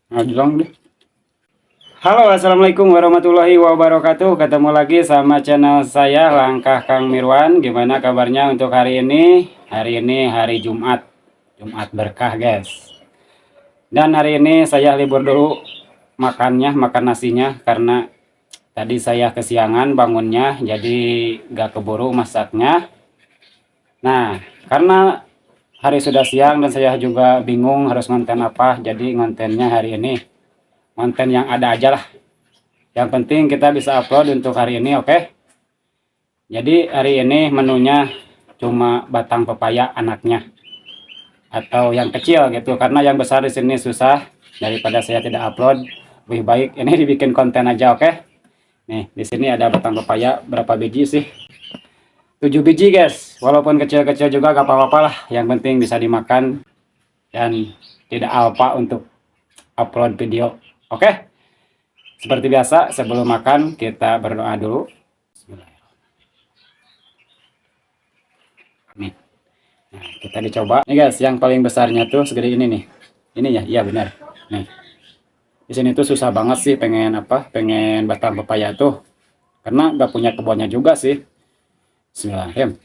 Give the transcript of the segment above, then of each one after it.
Ngajong deh. Halo, assalamualaikum warahmatullahi wabarakatuh. Ketemu lagi sama channel saya Langkah Kang Mirwan. Gimana kabarnya untuk hari ini? Hari ini hari Jumat, Jumat berkah guys. Dan hari ini saya libur dulu makan nasinya karena tadi saya kesiangan bangunnya, jadi gak keburu masaknya. Nah, karena hari sudah siang dan saya juga bingung harus konten apa, jadi kontennya hari ini konten yang ada aja lah. Yang penting kita bisa upload untuk hari ini, oke? Jadi hari ini menunya cuma batang pepaya anaknya atau yang kecil gitu, karena yang besar di sini susah. Daripada saya tidak upload, lebih baik ini dibikin konten aja, oke? Nih, di sini ada batang pepaya berapa biji sih? 7 biji guys. Walaupun kecil-kecil juga gak apa-apa lah. Yang penting bisa dimakan dan tidak alpa untuk upload video, oke? Seperti biasa, sebelum makan kita berdoa dulu. Nih, nah, kita dicoba. Nih guys, yang paling besarnya tuh segede ini nih. Ini ya, iya benar. Nih, di sini tuh susah banget sih pengen apa? Pengen batang pepaya tuh, karena nggak punya kebunnya juga sih. Bismillahirrahmanirrahim.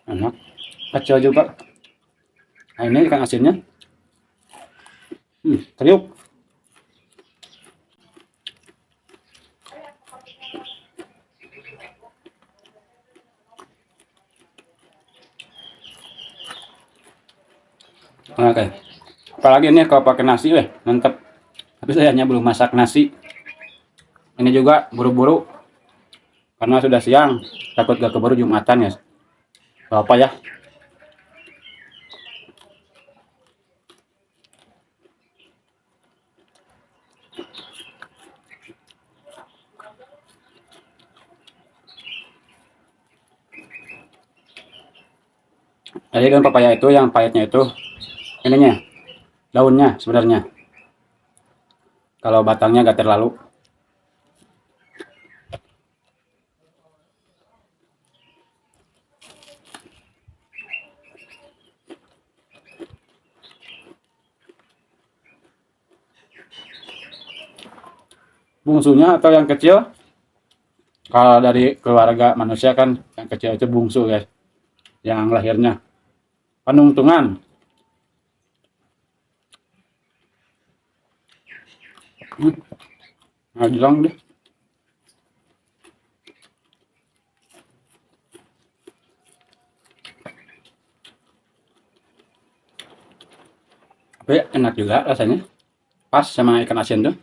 Enak, kecil juga. Nah, ini ikan asinnya. Kriuk. Oke. Apalagi ini kalau pakai nasi, mantep. Tapi sayangnya belum masak nasi. Ini juga buru-buru karena sudah siang. Takut gak keburu Jumatan ya. Gak apa ya. Jadi kan pepaya itu yang pahitnya itu ininya, daunnya sebenarnya. Kalau batangnya gak terlalu. Bungsunya atau yang kecil, kalau dari keluarga manusia kan yang kecil itu bungsu guys, yang lahirnya penungtungan. Ngajong deh. Tapi enak juga rasanya, pas sama ikan asin tuh.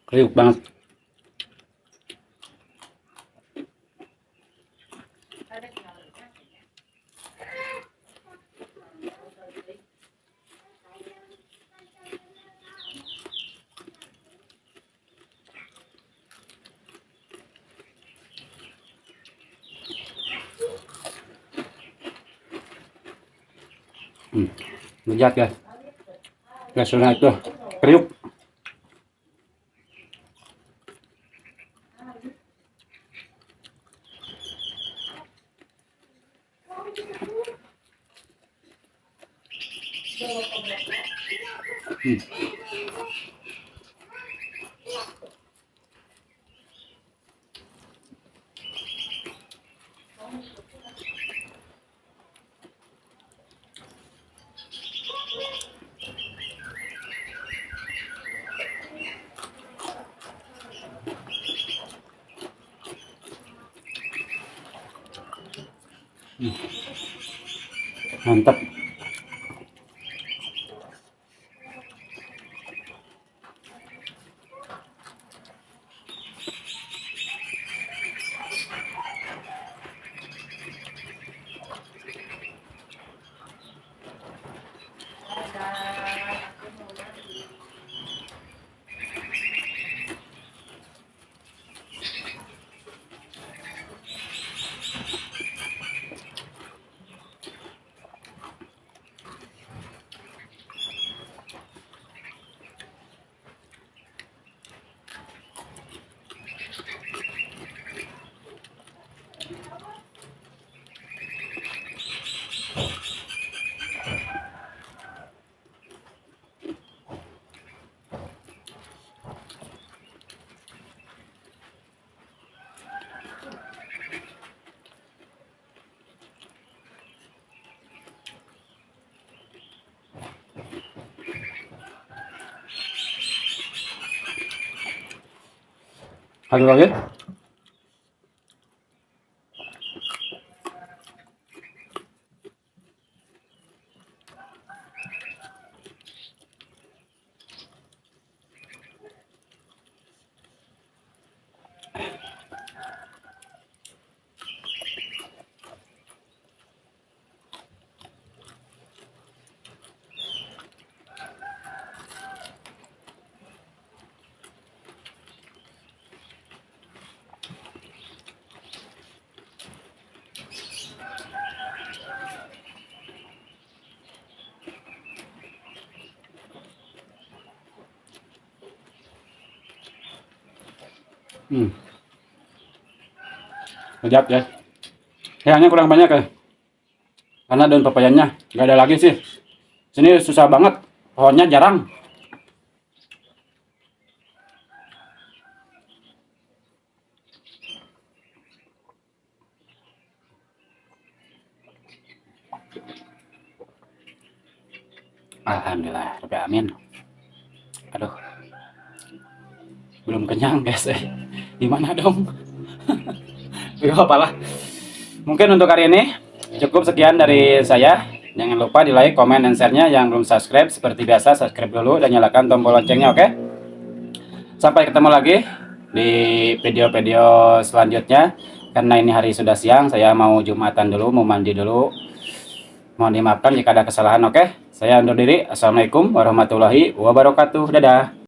Kriuk banget. Lezat ya. Rasanya itu kriuk. Mantap. Satu lagi. Sedap ya. Sayangnya kurang banyak ya. Karena daun pepayanya nggak ada lagi sih. Sini susah banget. Pohonnya jarang. Alhamdulillah, Rabbil Amin. Aduh, belum kenyang guys. Gimana dong? Gak apa-apa. Mungkin untuk hari ini cukup sekian dari saya. Jangan lupa di like, komen, dan share-nya. Yang belum subscribe, seperti biasa subscribe dulu dan nyalakan tombol loncengnya, oke? Sampai ketemu lagi di video-video selanjutnya. Karena ini hari sudah siang, saya mau Jumatan dulu, mau mandi dulu. Mohon dimaafkan jika ada kesalahan, oke? Saya undur diri. Assalamualaikum warahmatullahi wabarakatuh. Dadah.